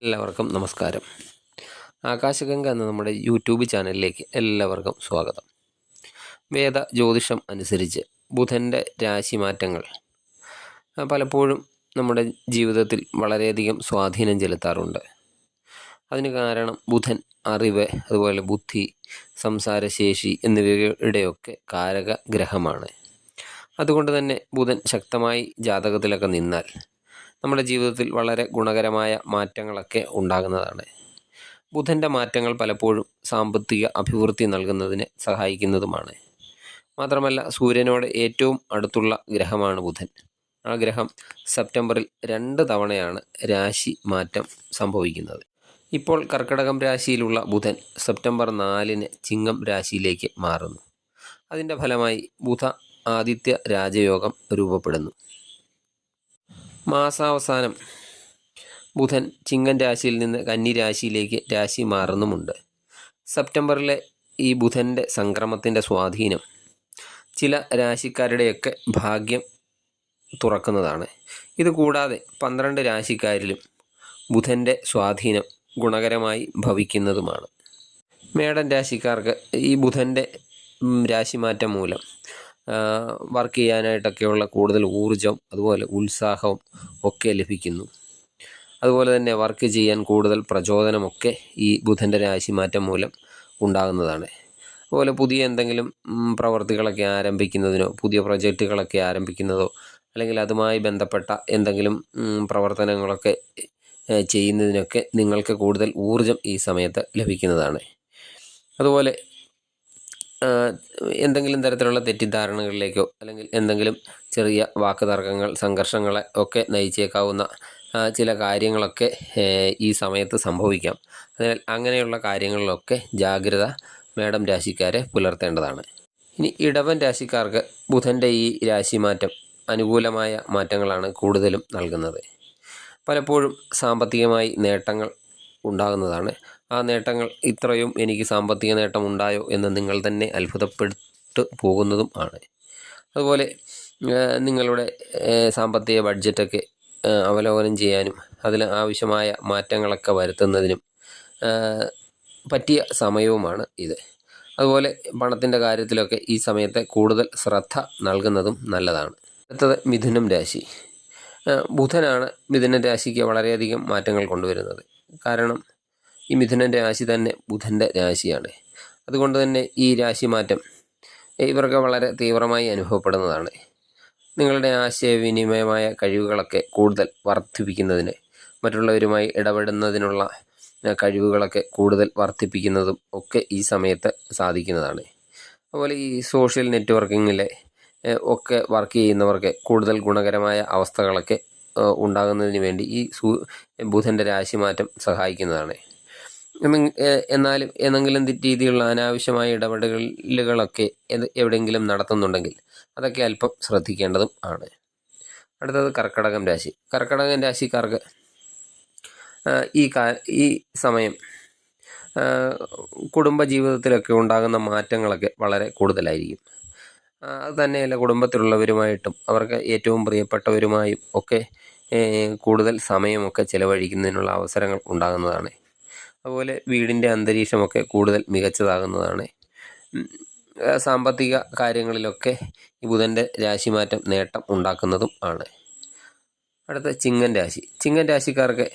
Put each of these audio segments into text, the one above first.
എല്ലാവർക്കും നമസ്കാരം. ആകാശഗംഗ എന്ന നമ്മുടെ യൂട്യൂബ് ചാനലിലേക്ക് എല്ലാവർക്കും സ്വാഗതം. വേദ ജ്യോതിഷം അനുസരിച്ച് ബുധൻ്റെ രാശിമാറ്റങ്ങൾ പലപ്പോഴും നമ്മുടെ ജീവിതത്തിൽ വളരെയധികം സ്വാധീനം ചെലുത്താറുണ്ട്. അതിന് കാരണം ബുധൻ അറിവ്, അതുപോലെ ബുദ്ധി, സംസാരശേഷി എന്നിവയുടെയൊക്കെ കാരക ഗ്രഹമാണ്. അതുകൊണ്ട് തന്നെ ബുധൻ ശക്തമായി ജാതകത്തിലൊക്കെ നിന്നാൽ നമ്മുടെ ജീവിതത്തിൽ വളരെ ഗുണകരമായ മാറ്റങ്ങളൊക്കെ ഉണ്ടാകുന്നതാണ്. ബുധൻ്റെ മാറ്റങ്ങൾ പലപ്പോഴും സാമ്പത്തിക അഭിവൃദ്ധി നൽകുന്നതിന് സഹായിക്കുന്നതുമാണ്. മാത്രമല്ല, സൂര്യനോട് ഏറ്റവും അടുത്തുള്ള ഗ്രഹമാണ് ബുധൻ. ആ ഗ്രഹം സെപ്റ്റംബറിൽ 2 തവണയാണ് രാശി മാറ്റം സംഭവിക്കുന്നത്. ഇപ്പോൾ കർക്കിടകം രാശിയിലുള്ള ബുധൻ സെപ്റ്റംബർ 4-ന് ചിങ്ങം രാശിയിലേക്ക് മാറുന്നു. അതിൻ്റെ ഫലമായി ബുധ ആദിത്യ രാജയോഗം രൂപപ്പെടുന്നു. മാസാവസാനം ബുധൻ ചിങ്ങൻ രാശിയിൽ നിന്ന് കന്നി രാശിയിലേക്ക് രാശി മാറുന്നുമുണ്ട്. സെപ്റ്റംബറിലെ ഈ ബുധൻ്റെ സംക്രമത്തിൻ്റെ സ്വാധീനം ചില രാശിക്കാരുടെയൊക്കെ ഭാഗ്യം തുറക്കുന്നതാണ്. ഇതുകൂടാതെ 12 രാശിക്കാരിലും ബുധൻ്റെ സ്വാധീനം ഗുണകരമായി ഭവിക്കുന്നതുമാണ്. മേടൻ രാശിക്കാർക്ക് ഈ ബുധൻ്റെ രാശിമാറ്റം മൂലം വർക്ക് ചെയ്യാനായിട്ടൊക്കെയുള്ള കൂടുതൽ ഊർജം, അതുപോലെ ഉത്സാഹവും ഒക്കെ ലഭിക്കുന്നു. അതുപോലെ തന്നെ വർക്ക് ചെയ്യാൻ കൂടുതൽ പ്രചോദനമൊക്കെ ഈ ബുധൻ്റെ രാശിമാറ്റം മൂലം ഉണ്ടാകുന്നതാണ്. അതുപോലെ പുതിയ എന്തെങ്കിലും പ്രവർത്തികളൊക്കെ ആരംഭിക്കുന്നതിനോ, പുതിയ പ്രൊജക്റ്റുകളൊക്കെ ആരംഭിക്കുന്നതോ, അല്ലെങ്കിൽ അതുമായി ബന്ധപ്പെട്ട എന്തെങ്കിലും പ്രവർത്തനങ്ങളൊക്കെ ചെയ്യുന്നതിനൊക്കെ നിങ്ങൾക്ക് കൂടുതൽ ഊർജം ഈ സമയത്ത് ലഭിക്കുന്നതാണ്. അതുപോലെ എന്തെങ്കിലും തരത്തിലുള്ള തെറ്റിദ്ധാരണകളിലേക്കോ, അല്ലെങ്കിൽ എന്തെങ്കിലും ചെറിയ വാക്കുതർക്കങ്ങൾ, സംഘർഷങ്ങളെ ഒക്കെ നയിച്ചേക്കാവുന്ന ചില കാര്യങ്ങളൊക്കെ ഈ സമയത്ത് സംഭവിക്കാം. അതിനാൽ അങ്ങനെയുള്ള കാര്യങ്ങളിലൊക്കെ ജാഗ്രത മേടം രാശിക്കാരെ പുലർത്തേണ്ടതാണ്. ഇനി ഇടവൻ രാശിക്കാർക്ക് ബുധൻ്റെ ഈ രാശിമാറ്റം അനുകൂലമായ മാറ്റങ്ങളാണ് കൂടുതലും നൽകുന്നത്. പലപ്പോഴും സാമ്പത്തികമായി നേട്ടങ്ങൾ ഉണ്ടാകുന്നതാണ്. ആ നേട്ടങ്ങൾ ഇത്രയും എനിക്ക് സാമ്പത്തിക നേട്ടം ഉണ്ടായോ എന്ന് നിങ്ങൾ തന്നെ അത്ഭുതപ്പെട്ടു പോകുന്നതും ആണ്. അതുപോലെ നിങ്ങളുടെ സാമ്പത്തിക ബഡ്ജറ്റൊക്കെ അവലോകനം ചെയ്യാനും അതിൽ ആവശ്യമായ മാറ്റങ്ങളൊക്കെ വരുത്തുന്നതിനും പറ്റിയ സമയവുമാണ് ഇത്. അതുപോലെ പണത്തിൻ്റെ കാര്യത്തിലൊക്കെ ഈ സമയത്ത് കൂടുതൽ ശ്രദ്ധ നൽകുന്നതും നല്ലതാണ്. അടുത്തത് മിഥുനം രാശി. ബുധനാണ് മിഥുന രാശിക്ക് വളരെയധികം മാറ്റങ്ങൾ കൊണ്ടുവരുന്നത്. കാരണം ഈ മിഥുനൻ രാശി തന്നെ ബുധൻ്റെ രാശിയാണ്. അതുകൊണ്ട് തന്നെ ഈ രാശിമാറ്റം ഇവർക്ക് വളരെ തീവ്രമായി അനുഭവപ്പെടുന്നതാണ്. നിങ്ങളുടെ ആശയവിനിമയമായ കഴിവുകളൊക്കെ കൂടുതൽ വർദ്ധിപ്പിക്കുന്നതിന്, മറ്റുള്ളവരുമായി ഇടപെടുന്നതിനുള്ള കഴിവുകളൊക്കെ കൂടുതൽ വർദ്ധിപ്പിക്കുന്നതും ഒക്കെ ഈ സമയത്ത് സാധിക്കുന്നതാണ്. അതുപോലെ ഈ സോഷ്യൽ നെറ്റ്വർക്കിങ്ങിലെ ഒക്കെ വർക്ക് ചെയ്യുന്നവർക്ക് കൂടുതൽ ഗുണകരമായ അവസ്ഥകളൊക്കെ ഉണ്ടാകുന്നതിന് വേണ്ടി ഈ ബുധൻ്റെ രാശിമാറ്റം സഹായിക്കുന്നതാണ്. എന്നാലും ഏതെങ്കിലും രീതിയിലുള്ള അനാവശ്യമായ ഇടപെടലുകളൊക്കെ എവിടെയെങ്കിലും നടത്തുന്നുണ്ടെങ്കിൽ അതൊക്കെ അല്പം ശ്രദ്ധിക്കേണ്ടതും ആണ്. അടുത്തത് കർക്കിടകം രാശി. കർക്കിടകം രാശിക്കാർക്ക് ഈ സമയം കുടുംബജീവിതത്തിലൊക്കെ ഉണ്ടാകുന്ന മാറ്റങ്ങളൊക്കെ വളരെ കൂടുതലായിരിക്കും. അത് തന്നെയല്ല, കുടുംബത്തിലുള്ളവരുമായിട്ടും അവർക്ക് ഏറ്റവും പ്രിയപ്പെട്ടവരുമായും ഒക്കെ കൂടുതൽ സമയമൊക്കെ ചിലവഴിക്കുന്നതിനുള്ള അവസരങ്ങൾ ഉണ്ടാകുന്നതാണ്. അതുപോലെ വീടിൻ്റെ അന്തരീക്ഷമൊക്കെ കൂടുതൽ മികച്ചതാകുന്നതാണ്. സാമ്പത്തിക കാര്യങ്ങളിലൊക്കെ ഈ ബുധൻ്റെ രാശിമാറ്റം നേട്ടം ഉണ്ടാക്കുന്നതും ആണ്. അടുത്ത ചിങ്ങൻ രാശി. ചിങ്ങൻ രാശിക്കാർക്ക്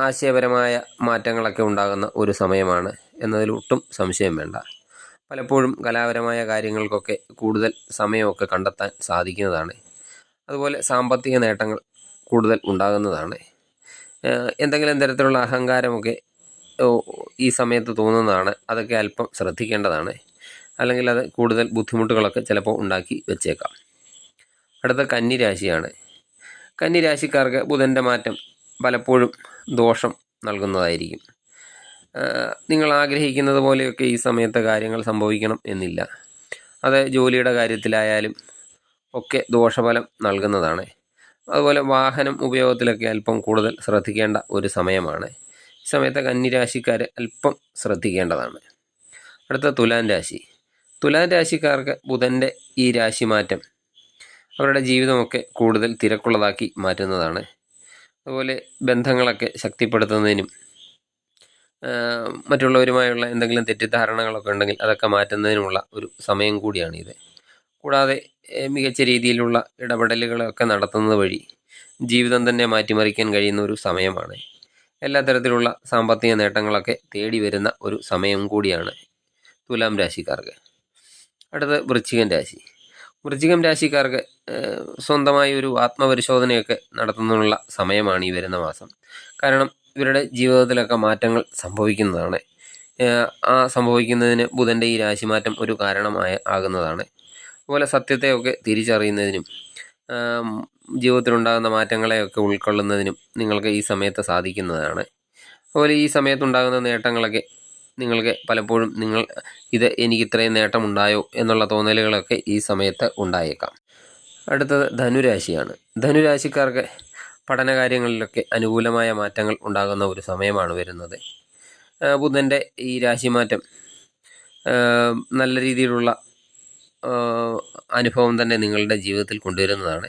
ആശയപരമായ മാറ്റങ്ങളൊക്കെ ഉണ്ടാകുന്ന ഒരു സമയമാണ് എന്നതിൽ ഒട്ടും സംശയം വേണ്ട. പലപ്പോഴും കലാപരമായ കാര്യങ്ങൾക്കൊക്കെ കൂടുതൽ സമയമൊക്കെ കണ്ടെത്താൻ സാധിക്കുന്നതാണ്. അതുപോലെ സാമ്പത്തിക നേട്ടങ്ങൾ കൂടുതൽ ഉണ്ടാകുന്നതാണ്. എന്തെങ്കിലും തരത്തിലുള്ള അഹങ്കാരമൊക്കെ ഈ സമയത്ത് തോന്നുന്നതാണ്. അതൊക്കെ അല്പം ശ്രദ്ധിക്കേണ്ടതാണ്. അല്ലെങ്കിൽ അത് കൂടുതൽ ബുദ്ധിമുട്ടുകളൊക്കെ ചിലപ്പോൾ ഉണ്ടാക്കി വെച്ചേക്കാം. അടുത്ത കന്നി രാശിയാണ്. കന്നി രാശിക്കാർക്ക് ബുധൻ്റെ മാറ്റം പലപ്പോഴും ദോഷം നൽകുന്നതായിരിക്കും. നിങ്ങൾ ആഗ്രഹിക്കുന്നത് പോലെയൊക്കെ ഈ സമയത്തെ കാര്യങ്ങൾ സംഭവിക്കണം എന്നില്ല. അത് ജോലിയുടെ കാര്യത്തിലായാലും ഒക്കെ ദോഷഫലം നൽകുന്നതാണ്. അതുപോലെ വാഹനം ഉപയോഗത്തിലൊക്കെ അല്പം കൂടുതൽ ശ്രദ്ധിക്കേണ്ട ഒരു സമയമാണ്. ഈ സമയത്തെ കന്നിരാശിക്കാർ അല്പം ശ്രദ്ധിക്കേണ്ടതാണ്. അടുത്ത തുലാൻ രാശി. തുലാൻ രാശിക്കാർക്ക് ബുധൻ്റെ ഈ രാശിമാറ്റം അവരുടെ ജീവിതമൊക്കെ കൂടുതൽ തിരക്കുള്ളതാക്കി മാറ്റുന്നതാണ്. അതുപോലെ ബന്ധങ്ങളൊക്കെ ശക്തിപ്പെടുത്തുന്നതിനും മറ്റുള്ളവരുമായുള്ള എന്തെങ്കിലും തെറ്റിദ്ധാരണകളൊക്കെ ഉണ്ടെങ്കിൽ അതൊക്കെ മാറ്റുന്നതിനുമുള്ള ഒരു സമയം കൂടിയാണിത്. കൂടാതെ മികച്ച രീതിയിലുള്ള ഇടപെടലുകളൊക്കെ നടത്തുന്നത് വഴി ജീവിതം തന്നെ മാറ്റിമറിക്കാൻ കഴിയുന്ന ഒരു സമയമാണ്. എല്ലാ തരത്തിലുള്ള സാമ്പത്തിക നേട്ടങ്ങളൊക്കെ തേടി വരുന്ന ഒരു സമയം കൂടിയാണ് തുലാം രാശിക്കാർക്ക്. അടുത്ത വൃശ്ചികം രാശി. വൃശ്ചികം രാശിക്കാർക്ക് സ്വന്തമായി ഒരു ആത്മപരിശോധനയൊക്കെ നടത്തുന്നതിനുള്ള സമയമാണ് ഈ വരുന്ന മാസം. കാരണം ഇവരുടെ ജീവിതത്തിലൊക്കെ മാറ്റങ്ങൾ സംഭവിക്കുന്നതാണ്. ആ സംഭവിക്കുന്നതിന് ബുധൻ്റെ ഈ രാശിമാറ്റം ഒരു ആകുന്നതാണ്. അതുപോലെ സത്യത്തെയൊക്കെ തിരിച്ചറിയുന്നതിനും ജീവിതത്തിലുണ്ടാകുന്ന മാറ്റങ്ങളെയൊക്കെ ഉൾക്കൊള്ളുന്നതിനും നിങ്ങൾക്ക് ഈ സമയത്ത് സാധിക്കുന്നതാണ്. അതുപോലെ ഈ സമയത്തുണ്ടാകുന്ന നേട്ടങ്ങളൊക്കെ നിങ്ങൾക്ക് പലപ്പോഴും എനിക്ക് ഇത്രയും നേട്ടമുണ്ടായോ എന്നുള്ള തോന്നലുകളൊക്കെ ഈ സമയത്ത് ഉണ്ടായേക്കാം. അടുത്തത് ധനുരാശിയാണ്. ധനുരാശിക്കാർക്ക് പഠനകാര്യങ്ങളിലൊക്കെ അനുകൂലമായ മാറ്റങ്ങൾ ഉണ്ടാകുന്ന ഒരു സമയമാണ് വരുന്നത്. ബുധൻ്റെ ഈ രാശിമാറ്റം നല്ല രീതിയിലുള്ള അനുഭവം തന്നെ നിങ്ങളുടെ ജീവിതത്തിൽ കൊണ്ടുവരുന്നതാണ്.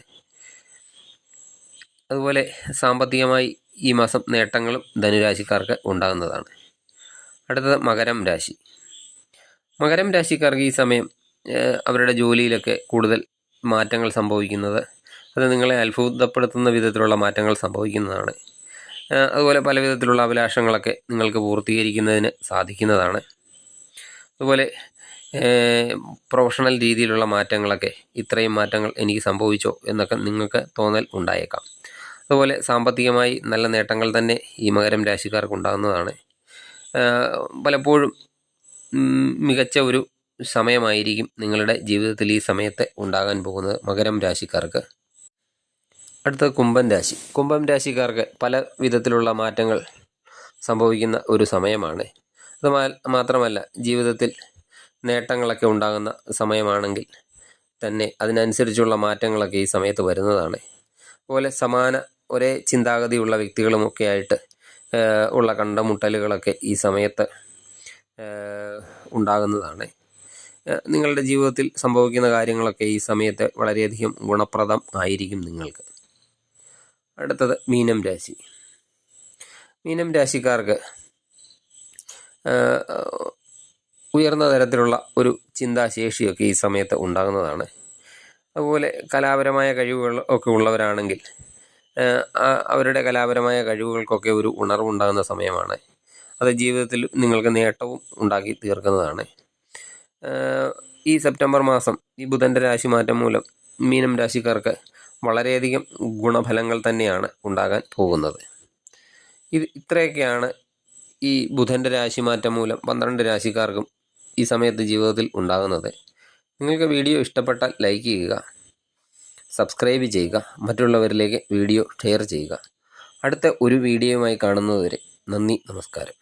അതുപോലെ സാമ്പത്തികമായി ഈ മാസം നേട്ടങ്ങളും ധനുരാശിക്കാർക്ക് ഉണ്ടാകുന്നതാണ്. അടുത്തത് മകരം രാശി. മകരം രാശിക്കാർക്ക് ഈ സമയം അവരുടെ ജോലിയിലൊക്കെ കൂടുതൽ മാറ്റങ്ങൾ സംഭവിക്കുന്നത് അത് നിങ്ങളെ അത്ഭുതപ്പെടുത്തുന്ന വിധത്തിലുള്ള മാറ്റങ്ങൾ സംഭവിക്കുന്നതാണ്. അതുപോലെ പല വിധത്തിലുള്ള അഭിലാഷങ്ങളൊക്കെ നിങ്ങൾക്ക് പൂർത്തീകരിക്കുന്നതിന് സാധിക്കുന്നതാണ്. അതുപോലെ പ്രൊഫഷണൽ രീതിയിലുള്ള മാറ്റങ്ങളൊക്കെ ഇത്രയും മാറ്റങ്ങൾ എനിക്ക് സംഭവിച്ചോ എന്നൊക്കെ നിങ്ങൾക്ക് തോന്നൽ ഉണ്ടായേക്കാം. അതുപോലെ സാമ്പത്തികമായി നല്ല നേട്ടങ്ങൾ തന്നെ ഈ മകരം രാശിക്കാർക്ക് ഉണ്ടാകുന്നതാണ്. പലപ്പോഴും മികച്ച ഒരു സമയമായിരിക്കും നിങ്ങളുടെ ജീവിതത്തിൽ ഈ സമയത്ത് ഉണ്ടാകാൻ പോകുന്നത് മകരം രാശിക്കാർക്ക്. അടുത്തത് കുംഭം രാശി. കുംഭം രാശിക്കാർക്ക് പല വിധത്തിലുള്ള മാറ്റങ്ങൾ സംഭവിക്കുന്ന ഒരു സമയമാണ്. അത് മാത്രമല്ല ജീവിതത്തിൽ നേട്ടങ്ങളൊക്കെ ഉണ്ടാകുന്ന സമയമാണെങ്കിൽ തന്നെ അതിനനുസരിച്ചുള്ള മാറ്റങ്ങളൊക്കെ ഈ സമയത്ത് വരുന്നതാണ്. അതുപോലെ ഒരേ ചിന്താഗതിയുള്ള വ്യക്തികളുമൊക്കെ ആയിട്ട് ഉള്ള കണ്ടുമുട്ടലുകളൊക്കെ ഈ സമയത്ത് ഉണ്ടാകുന്നതാണ്. നിങ്ങളുടെ ജീവിതത്തിൽ സംഭവിക്കുന്ന കാര്യങ്ങളൊക്കെ ഈ സമയത്ത് വളരെയധികം ഗുണപ്രദം ആയിരിക്കും നിങ്ങൾക്ക്. അടുത്തത് മീനം രാശി. മീനം രാശിക്കാർക്ക് ഉയർന്ന തരത്തിലുള്ള ഒരു ചിന്താശേഷിയൊക്കെ ഈ സമയത്ത് ഉണ്ടാകുന്നതാണ്. അതുപോലെ കലാപരമായ കഴിവുകൾ ഒക്കെ ഉള്ളവരാണെങ്കിൽ അവരുടെ കലാപരമായ കഴിവുകൾക്കൊക്കെ ഒരു ഉണർവുണ്ടാകുന്ന സമയമാണ്. അത് ജീവിതത്തിൽ നിങ്ങൾക്ക് നേട്ടവും ഉണ്ടാക്കി തീർക്കുന്നതാണ്. ഈ സെപ്റ്റംബർ മാസം ഈ ബുധൻ്റെ രാശിമാറ്റം മൂലം മീനം രാശിക്കാർക്ക് വളരെയധികം ഗുണഫലങ്ങൾ തന്നെയാണ് ഉണ്ടാകാൻ പോകുന്നത്. ഇത്രയൊക്കെയാണ് ഈ ബുധൻ്റെ രാശിമാറ്റം മൂലം 12 രാശിക്കാർക്കും ഈ സമയത്ത് ജീവിതത്തിൽ ഉണ്ടാകുന്നത്. നിങ്ങൾക്ക് വീഡിയോ ഇഷ്ടപ്പെട്ടാൽ ലൈക്ക് ചെയ്യുക, സബ്സ്ക്രൈബ് ചെയ്യുക, മറ്റുള്ളവരിലേക്ക് വീഡിയോ ഷെയർ ചെയ്യുക. അടുത്ത ഒരു വീഡിയോയുമായി കാണുന്നതുവരെ നന്ദി, നമസ്കാരം.